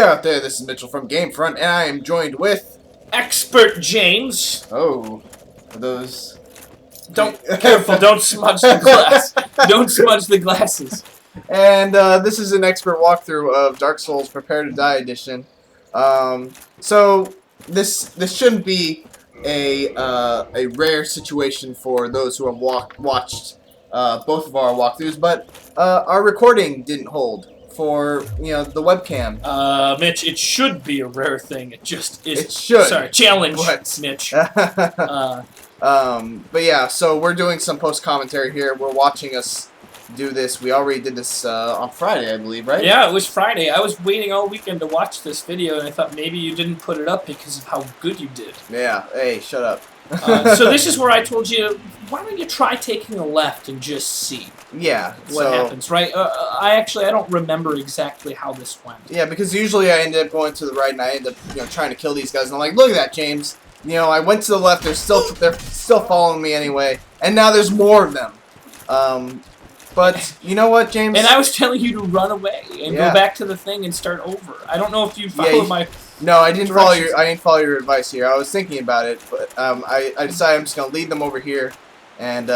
out there, this is Mitchell from GameFront, and I am joined with... Expert James. Oh, are those... Careful, don't smudge the glass. Don't smudge the glasses. And this is an expert walkthrough of Dark Souls Prepare to Die Edition. So, this shouldn't be a rare situation for those who have watched both of our walkthroughs, but our recording didn't hold for, the webcam. Mitch, it should be a rare thing. It just is. It should. Sorry, challenge, Mitch. But yeah, so we're doing some post-commentary here. We're watching us do this. We already did this on Friday, I believe, right? Yeah, it was Friday. I was waiting all weekend to watch this video, and I thought maybe you didn't put it up because of how good you did. Yeah, hey, shut up. So this is where I told you, why don't you try taking a left and just see what happens, right? I don't remember exactly how this went. Yeah, because usually I end up going to the right, and I end up trying to kill these guys, and I'm like, look at that, James. I went to the left. They're still following me anyway, and now there's more of them. But you know what, James? And I was telling you to run away and go back to the thing and start over. I don't know if you followed my. No, I didn't follow your. I didn't follow your advice here. I was thinking about it, but I decided I'm just gonna lead them over here, and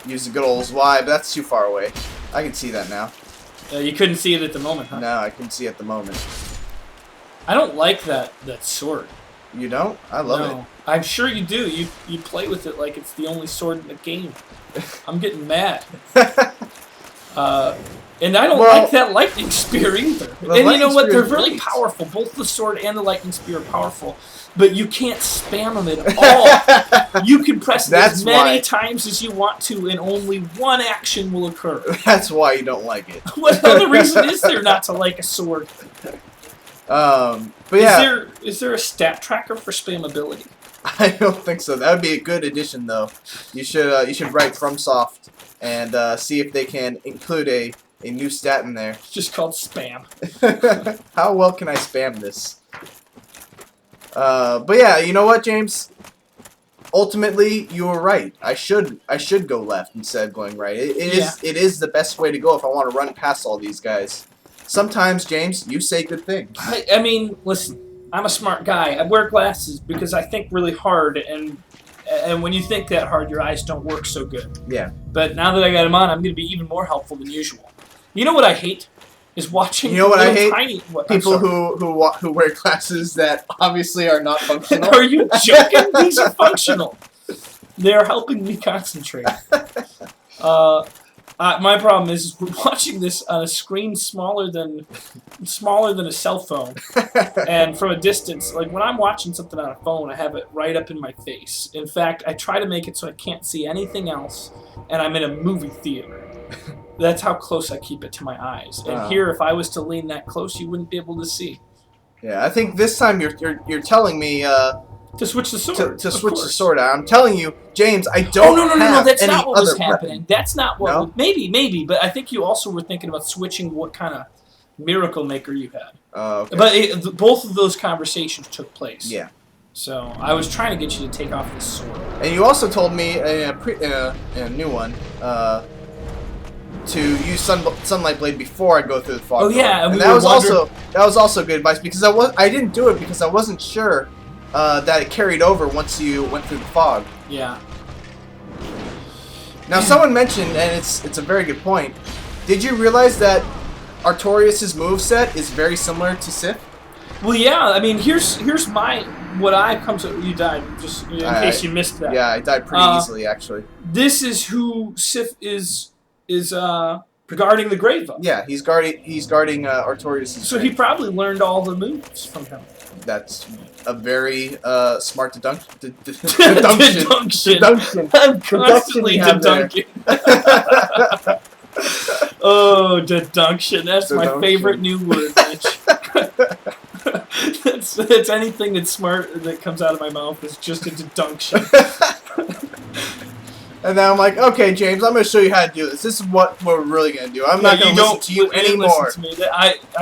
use the good old Y. But that's too far away. I can see that now. You couldn't see it at the moment, huh? No, I couldn't see it at the moment. I don't like that sword. You don't? I love it. I'm sure you do. You play with it like it's the only sword in the game. I'm getting mad. And I don't like that lightning spear either. And you know what? They're really powerful. Both the sword and the lightning spear are powerful. But you can't spam them at all. You can press it as many times as you want to, and only one action will occur. That's why you don't like it. What other reason is there not to like a sword? But yeah. Is there a stat tracker for spammability? I don't think so. That would be a good addition, though. You should write FromSoft and see if they can include a new stat in there. It's just called spam. How well can I spam this? But yeah, you know what, James? Ultimately, you were right. I should go left instead of going right. It is the best way to go if I want to run past all these guys. Sometimes, James, you say good things. I mean, listen. I'm a smart guy. I wear glasses because I think really hard, and when you think that hard, your eyes don't work so good. Yeah. But now that I got them on, I'm going to be even more helpful than usual. You know what I hate? Is watching. You know what I hate? People who who wear glasses that obviously are not functional. Are you joking? These are functional. They are helping me concentrate. My problem is we're watching this on a screen smaller than a cell phone, and from a distance. Like when I'm watching something on a phone, I have it right up in my face. In fact, I try to make it so I can't see anything else, and I'm in a movie theater. That's how close I keep it to my eyes. And here, if I was to lean that close, you wouldn't be able to see. Yeah, I think this time you're telling me. To switch the sword. To switch the sword out. I'm telling you, James, I don't no, that's not what was happening. That's not what... No? Maybe, but I think you also were thinking about switching what kind of miracle maker you had. Okay. But both of those conversations took place. Yeah. So I was trying to get you to take off this sword. And you also told me in a new one to use Sunlight Blade before I go through the fog. Oh yeah, and that was also good advice because I didn't do it because I wasn't sure that it carried over once you went through the fog. Yeah. Now, someone mentioned, and it's a very good point. Did you realize that Artorias' moveset is very similar to Sif? Well, yeah. I mean, here's what I come to. You died, just in case you missed that. Yeah, I died pretty easily, actually. This is who Sif is guarding the grave of. Yeah, he's guarding Artorias' So he probably learned all the moves from him. That's a very smart deduction. I'm constantly dedunking. Oh, dedunction. That's my favorite new word, Mitch. It's anything that's smart that comes out of my mouth is just a dedunction. And then I'm like, okay, James, I'm going to show you how to do this. This is what we're really going to do. I'm not going to listen to you anymore.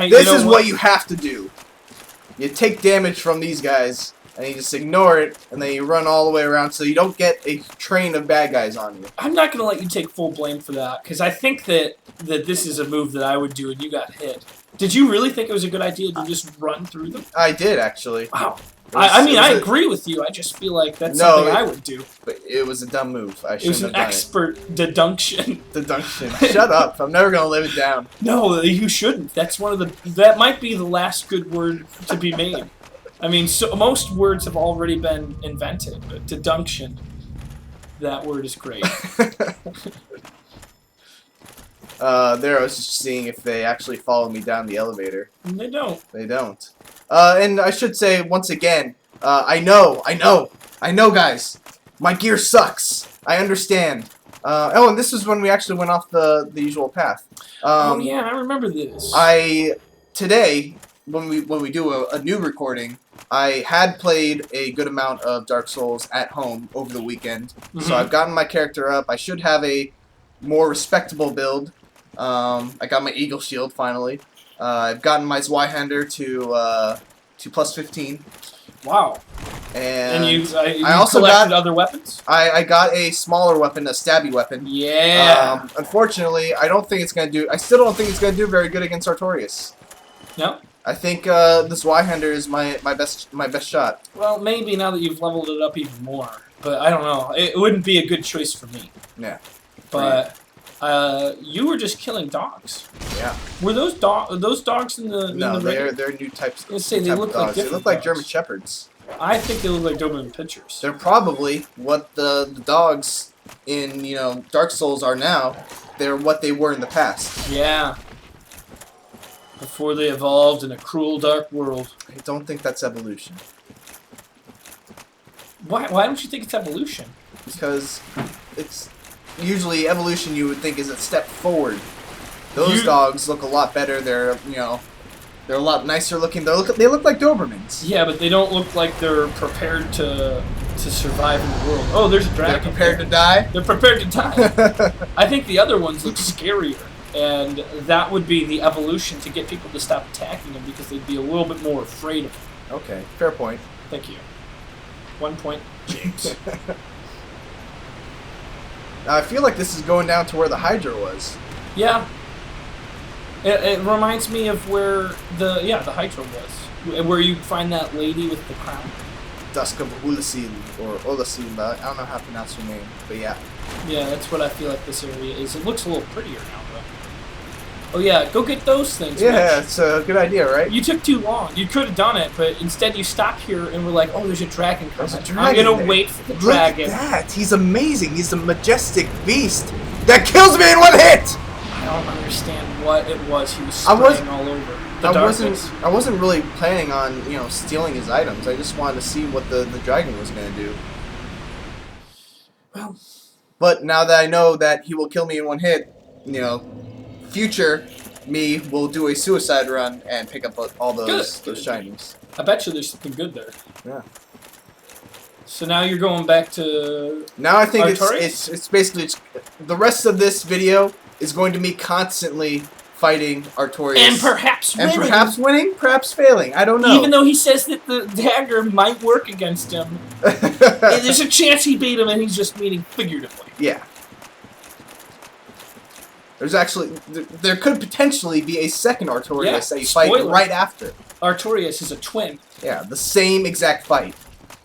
This is what you have to do. You take damage from these guys, and you just ignore it, and then you run all the way around so you don't get a train of bad guys on you. I'm not going to let you take full blame for that, because I think that this is a move that I would do, and you got hit. Did you really think it was a good idea to just run through them? I did, actually. Wow. I mean, I agree with you. I just feel like that's something I would do. But it was a dumb move. It was an expert deduction. Deduction. Shut up. I'm never going to live it down. No, you shouldn't. That's one of the... That might be the last good word to be made. I mean, so most words have already been invented, but deduction, that word is great. There, I was just seeing if they actually follow me down the elevator. And they don't. They don't. And I should say, once again, I know, guys. My gear sucks. I understand. Oh, and this is when we actually went off the usual path. Oh, yeah, I remember this. Today, when we do a new recording, I had played a good amount of Dark Souls at home over the weekend. So I've gotten my character up. I should have a more respectable build. I got my Eagle Shield finally. I've gotten my Zweihander to plus 15. Wow. And you I also collected other weapons? I got a smaller weapon, a stabby weapon. Yeah. Unfortunately, I don't think it's gonna do. I still don't think it's gonna do very good against Artorias. No. I think the Zweihander is my best shot. Well, maybe now that you've leveled it up even more, but I don't know. It wouldn't be a good choice for me. Yeah. But you were just killing dogs. Yeah. Were those dogs in the No, in the they're new types. Let's say they look like different They look like dogs. German Shepherds. I think they look like Doberman Pinschers. They're probably what the dogs in Dark Souls are now. They're what they were in the past. Yeah. Before they evolved in a cruel, dark world. I don't think that's evolution. Why don't you think it's evolution? Because it's usually evolution you would think is a step forward. Those dogs look a lot better. They're they're a lot nicer looking. They look like Dobermans. Yeah, but they don't look like they're prepared to survive in the world. Oh, there's a dragon. They're prepared to die? They're prepared to die. I think the other ones look scarier, and that would be the evolution to get people to stop attacking them because they'd be a little bit more afraid of them. Okay, fair point. Thank you. 1 point, James. I feel like this is going down to where the Hydra was. Yeah. It reminds me of where the Hydra was, where you find that lady with the crown. Dusk of Oolacile, or Oolacile, I don't know how to pronounce her name, but yeah. Yeah, that's what I feel like this area is. It looks a little prettier now, though. Oh yeah, go get those things. Yeah, Mitch. it's a good idea, right? You took too long. You could have done it, but instead you stopped here and were like, "Oh, there's a dragon coming. There's a dragon I'm gonna there. wait for the Look dragon." at that! He's amazing. He's a majestic beast that kills me in one hit. I don't understand what it was he was spraying all over. I wasn't really planning on stealing his items. I just wanted to see what the dragon was gonna do. Well, but now that I know that he will kill me in one hit, future me will do a suicide run and pick up all those shinies. I bet you there's something good there. Yeah. So now you're going back to. Now I think Artorias? it's basically the rest of this video is going to me constantly fighting Artorias And perhaps winning. Perhaps failing. I don't know. Even though he says that the dagger might work against him, there's a chance he beat him, and he's just meaning figuratively. Yeah. There's actually there could potentially be a second Artorias that you fight right after. Artorias is a twin. Yeah, the same exact fight.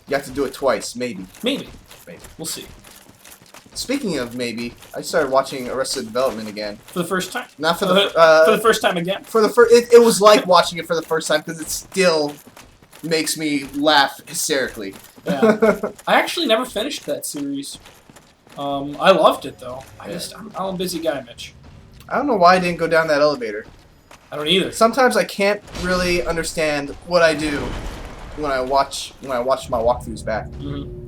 You have to do it twice, maybe. Maybe. We'll see. Speaking of maybe, I started watching Arrested Development again. For the first time. Not for for the first time again. For the first, it was like watching it for the first time because it still makes me laugh hysterically. Yeah. I actually never finished that series. I loved it though. I'm a busy guy, Mitch. I don't know why I didn't go down that elevator. I don't either. Sometimes I can't really understand what I do when I watch my walkthroughs back. Mm-hmm.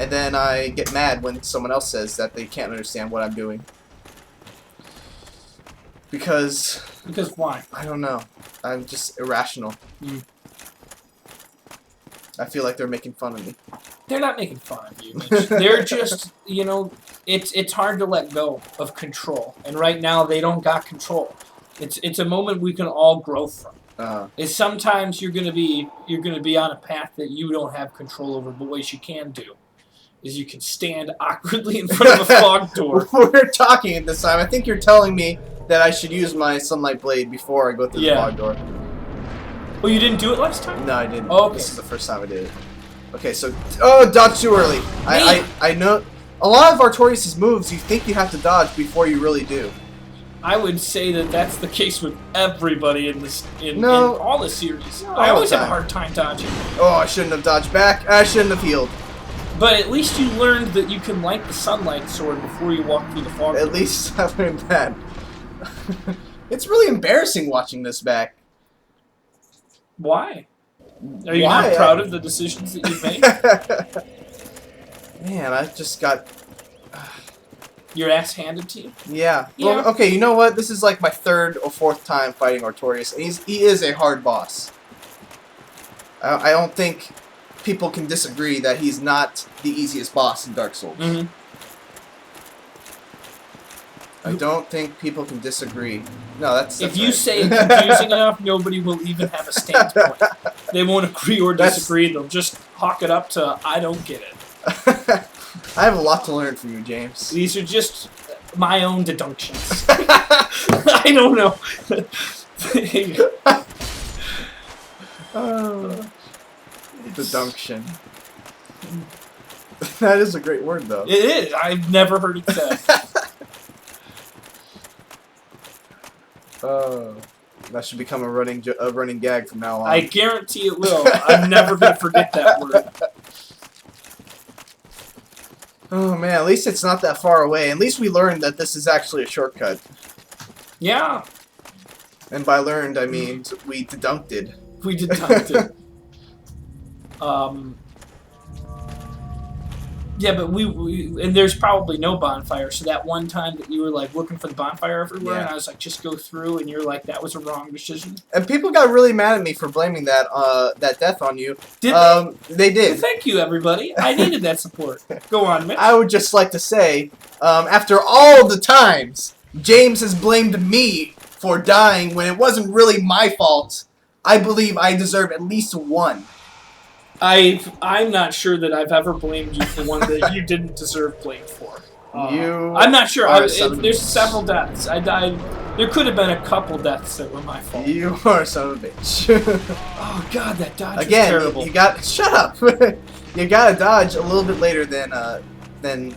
And then I get mad when someone else says that they can't understand what I'm doing. Because why? I don't know. I'm just irrational. Mm. I feel like they're making fun of me. They're not making fun of you, Mitch. They're just, it's hard to let go of control. And right now they don't got control. It's a moment we can all grow from. Is sometimes you're gonna be on a path that you don't have control over, but what you can do is you can stand awkwardly in front of a fog door. We're talking at this time. I think you're telling me that I should use my sunlight blade before I go through the fog door. Oh, you didn't do it last time? No, I didn't. Oh, okay. This is the first time I did it. Okay, so dodge too early. I know a lot of Artorias' moves. You think you have to dodge before you really do. I would say that that's the case with everybody in this in all the series. I always have a hard time dodging. Oh, I shouldn't have dodged back. I shouldn't have healed. But at least you learned that you can light the sunlight sword before you walk through the fog. At least I learned that. It's really embarrassing watching this back. Why? Are you not proud of the decisions that you've made? Man, I just got your ass handed to you. Yeah. Well, okay. You know what? This is like my 3rd or 4th time fighting Artorias, and he is a hard boss. I don't think people can disagree that he's not the easiest boss in Dark Souls. Mm-hmm. I don't think people can disagree. No, that's if you say it confusing enough, nobody will even have a stance point. They won't agree or disagree. They'll just hawk it up to, I don't get it. I have a lot to learn from you, James. These are just my own dedunctions. I don't know. Dedunction. That is a great word, though. It is. I've never heard it said. That should become a running gag from now on. I guarantee it will. I'm never going to forget that word. Oh man, at least it's not that far away. At least we learned that this is actually a shortcut. Yeah. And by learned, I mean we deduncted. We deduncted. Yeah, but and there's probably no bonfire, so that one time that you were like looking for the bonfire everywhere, and I was like, just go through, and you're like, that was a wrong decision. And people got really mad at me for blaming that death on you. Did they did. Well, thank you, everybody. I needed that support. Go on, Mitch. I would just like to say, after all the times James has blamed me for dying when it wasn't really my fault, I believe I deserve at least one. I'm not sure that I've ever blamed you for one that you didn't deserve blame for. I'm not sure. There's several deaths. I died. There could have been a couple deaths that were my fault. You are a son of a bitch. Oh God, that dodge was again. terrible. You got shut up. You gotta dodge a little bit later than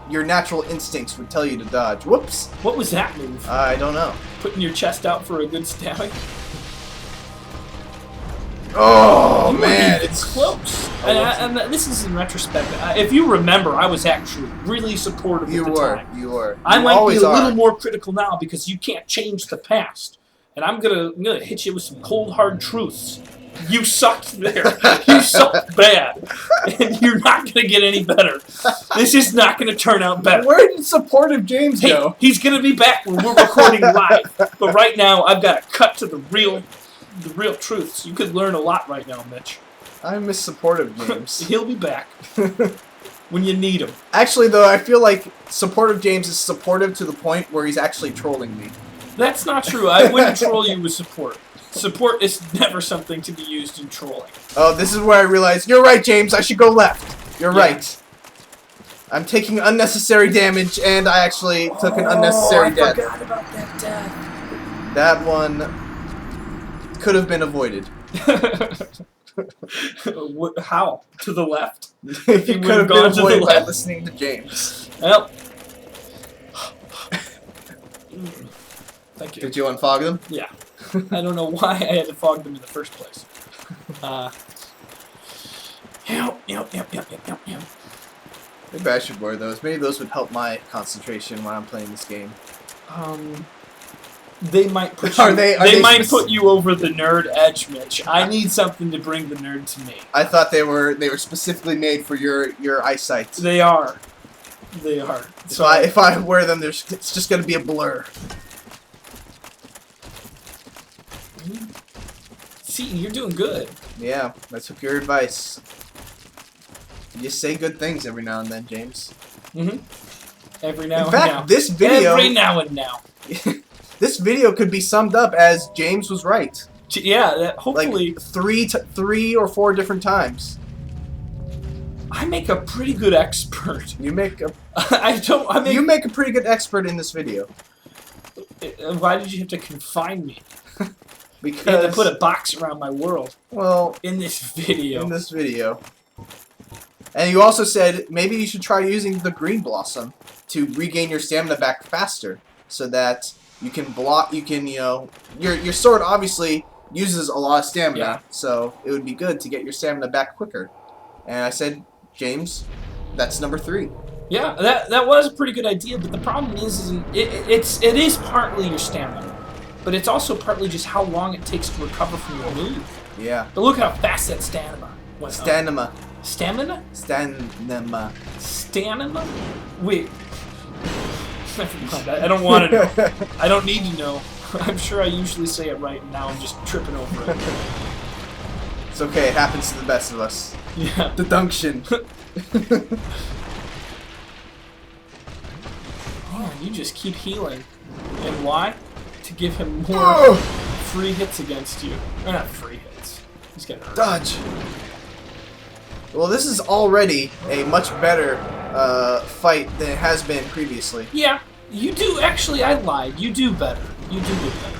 your natural instincts would tell you to dodge. Whoops. What was that move? I don't know. Putting your chest out for a good stabbing. Oh man, it's close. And this is in retrospect. If you remember, I was actually really supportive at the time. You were. I might be a little more critical now because you can't change the past, and I'm gonna hit you with some cold hard truths. You sucked there. You sucked bad, and you're not gonna get any better. This is not gonna turn out better. Where did supportive James go? He's gonna be back when we're recording live. But right now, I've got to cut to the real truths. You could learn a lot right now, Mitch. I miss supportive James. He'll be back when you need him. Actually, though, I feel like supportive James is supportive to the point where he's actually trolling me. That's not true. I wouldn't troll you with support. Support is never something to be used in trolling. Oh, this is where I realized, you're right, James, I should go left. You're right. I'm taking unnecessary damage, and I actually took an unnecessary death. I forgot about that death. That one could have been avoided. How? To the left? If you could have been avoided by listening to James. Well. Thank you. Did you unfog them? Yeah. I don't know why I had to fog them in the first place. Yep. Maybe I should wear those. Maybe those would help my concentration when I'm playing this game. They might put you. They might put you over the nerd edge, Mitch. I need something to bring the nerd to me. I thought they were specifically made for your eyesight. They are. They are. So if I wear them, it's just gonna be a blur. See, you're doing good. Yeah, I took your advice. You say good things every now and then, James. Every now and now. In fact, this video. Every now and now. This video could be summed up as James was right. Yeah, hopefully. Like 3 or 4 different times. I make a pretty good expert. You make a. You make a pretty good expert in this video. Why did you have to confine me? Because You had to put a box around my world. Well, in this video. And you also said maybe you should try using the green blossom to regain your stamina back faster, so that you can block. You can, your sword obviously uses a lot of stamina, so it would be good to get your stamina back quicker. And I said, James, that's number 3. Yeah, that was a pretty good idea, but the problem is it is partly your stamina, but it's also partly just how long it takes to recover from your move. Yeah. But look how fast that stamina went up. Stamina. Stamina? Stamina. Stamina? Wait. I don't want to know. I don't need to know. I'm sure I usually say it right, and now I'm just tripping over it. It's okay. It happens to the best of us. Yeah. Dedunction. Oh, you just keep healing. And why? To give him more free hits against you. Or not free hits. He's getting hurt. Dodge. Well, this is already a much better fight than it has been previously. Yeah, you do. Actually, I lied. You do better. You do get better.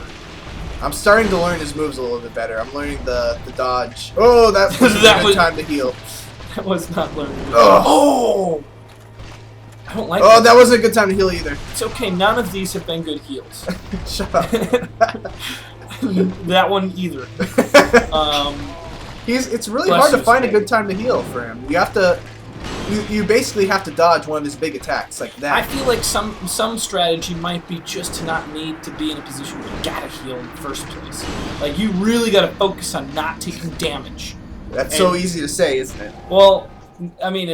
I'm starting to learn his moves a little bit better. I'm learning the dodge. Oh, that was a good time to heal. That was not learning. Oh! I don't like that. Oh, that wasn't a good time to heal either. It's okay. None of these have been good heals. Shut up. That one either. It's really hard to find a good time to heal for him. You have to, you basically have to dodge one of his big attacks like that. I feel like some strategy might be just to not need to be in a position where you gotta heal in the first place. Like you really gotta focus on not taking damage. That's so easy to say, isn't it? Well, I mean,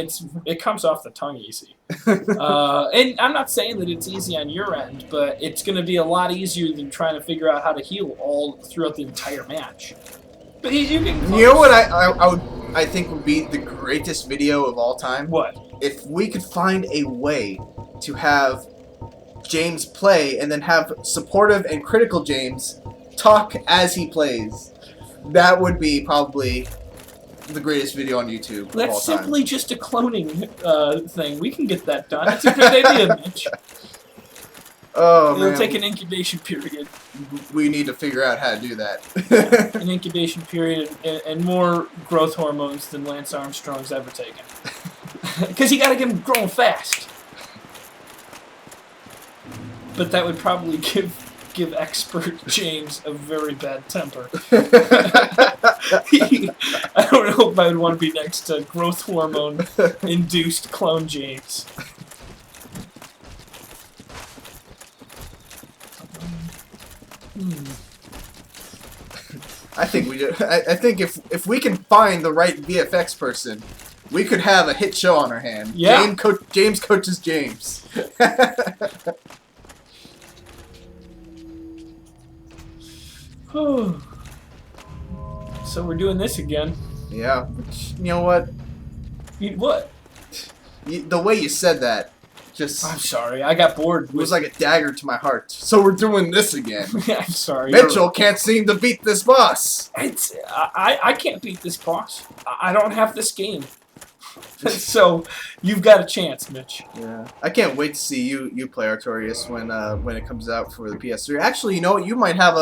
it comes off the tongue easy. And I'm not saying that it's easy on your end, but it's going to be a lot easier than trying to figure out how to heal all throughout the entire match. But you can. You know what I think would be the greatest video of all time? What? If we could find a way to have James play and then have supportive and critical James talk as he plays. That would be probably the greatest video on YouTube of all time. That's simply just a cloning thing. We can get that done. That's a good idea, Mitch. Oh, It'll man. take an incubation period. We need to figure out how to do that. An incubation period and more growth hormones than Lance Armstrong's ever taken. Because you got to get him growing fast. But that would probably give expert James a very bad temper. I don't know if I would want to be next to growth hormone induced clone James. I think I think if we can find the right VFX person, we could have a hit show on our hand. Yeah. James coaches James. So we're doing this again. Yeah. You know what? What? The way you said that, just... I'm sorry, I got bored. It was like a dagger to my heart. So we're doing this again. I'm sorry. Mitchell can't seem to beat this boss. I can't beat this boss. I don't have this game. So you've got a chance, Mitch. Yeah. I can't wait to see you play Artorias when it comes out for the PS3. Actually, you know what? You might have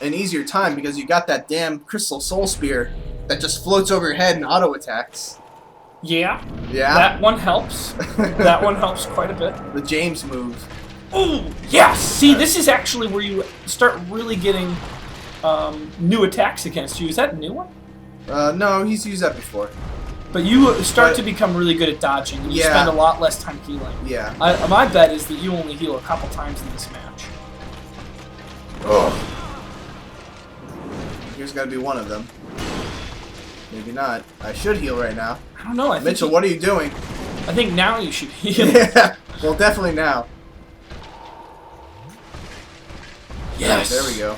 an easier time because you got that damn Crystal Soul Spear that just floats over your head and auto attacks. Yeah. Yeah. That one helps. That one helps quite a bit. The James move. Ooh, yes! See, this is actually where you start really getting new attacks against you. Is that a new one? No, he's used that before. But you start to become really good at dodging, and you spend a lot less time healing. Yeah. My bet is that you only heal a couple times in this match. Oh. Here's got to be one of them. Maybe not. I should heal right now. I don't know. Mitchell, what are you doing? I think now you should heal. Yeah. Well, definitely now. Yes. There we go.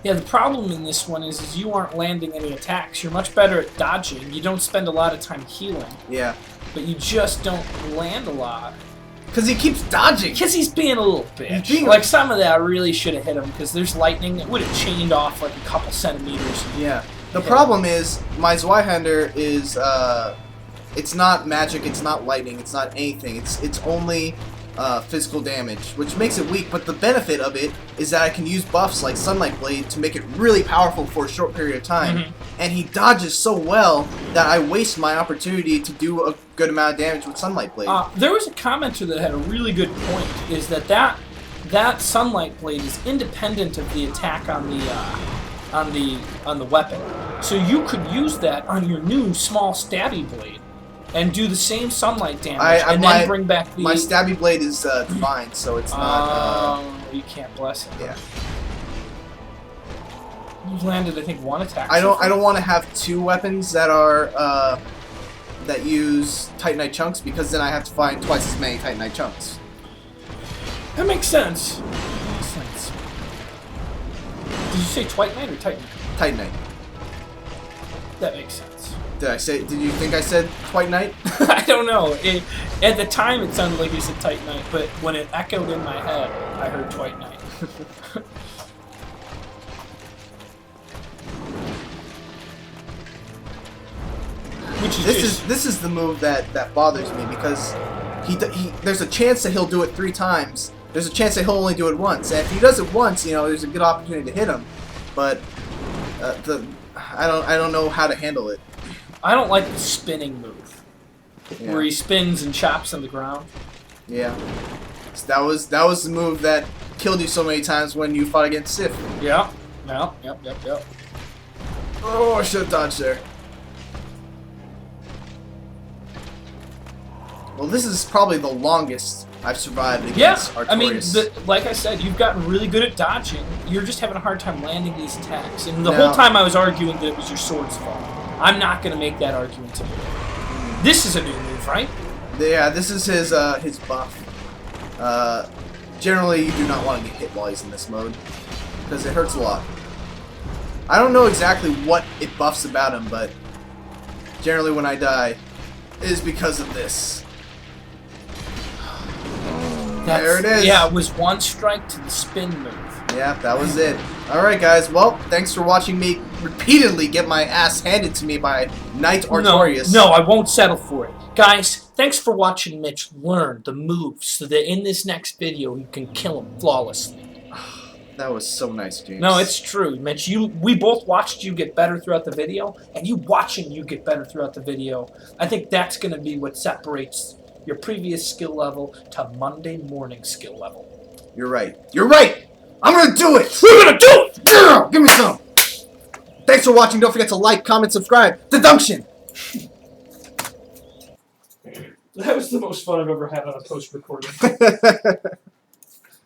Yeah, the problem in this one is you aren't landing any attacks. You're much better at dodging. You don't spend a lot of time healing. Yeah. But you just don't land a lot. Because he keeps dodging. Because he's being a little bitch. Like, some of that really should have hit him, because there's lightning. It would have chained off, like, a couple centimeters. Yeah. The problem is, my Zweihander is, it's not magic, it's not lightning, it's not anything. It's only physical damage, which makes it weak, but the benefit of it is that I can use buffs like Sunlight Blade to make it really powerful for a short period of time, and he dodges so well that I waste my opportunity to do a good amount of damage with Sunlight Blade. There was a commenter that had a really good point, is that Sunlight Blade is independent of the attack on the weapon. So you could use that on your new small stabby blade and do the same sunlight damage, and then bring back the... My stabby blade is divine, so it's not... you can't bless it. Yeah. You've landed, I think, one attack. I don't want to have two weapons that are that use Titanite chunks, because then I have to find twice as many Titanite chunks. That makes sense. Did you say Titanite or Titanite? Titanite. That makes sense. Did you think I said Titanite? I don't know. At the time, it sounded like you said Titanite, but when it echoed in my head, I heard Titanite. This is the move that bothers me, because there's a chance that he'll do it 3 times. There's a chance that he'll only do it once, and if he does it once, you know, there's a good opportunity to hit him. But I don't know how to handle it. I don't like the spinning move, where he spins and chops on the ground. Yeah, so that was the move that killed you so many times when you fought against Sif. Yep. Oh, I should have dodged there. Well, this is probably the longest I've survived against Artorias. I mean, like I said, you've gotten really good at dodging. You're just having a hard time landing these attacks. And the whole time I was arguing that it was your sword's fault. I'm not going to make that argument today. This is a new move, right? Yeah, this is his buff. Generally, you do not want to get hit while he's in this mode, because it hurts a lot. I don't know exactly what it buffs about him, but generally when I die, it is because of this. There it is. Yeah, it was one strike to the spin move. Yeah, that was it. Alright guys, well, thanks for watching me repeatedly get my ass handed to me by Knight Artorias. No, I won't settle for it. Guys, thanks for watching Mitch learn the moves so that in this next video you can kill him flawlessly. That was so nice, James. No, it's true, Mitch. We both watched you get better throughout the video, and you watching you get better throughout the video. I think that's going to be what separates your previous skill level to Monday morning skill level. You're right. You're right! I'm gonna do it! We're gonna do it! Yeah! Give me some! Thanks for watching. Don't forget to like, comment, subscribe. Deduction! That was the most fun I've ever had on a post-recording.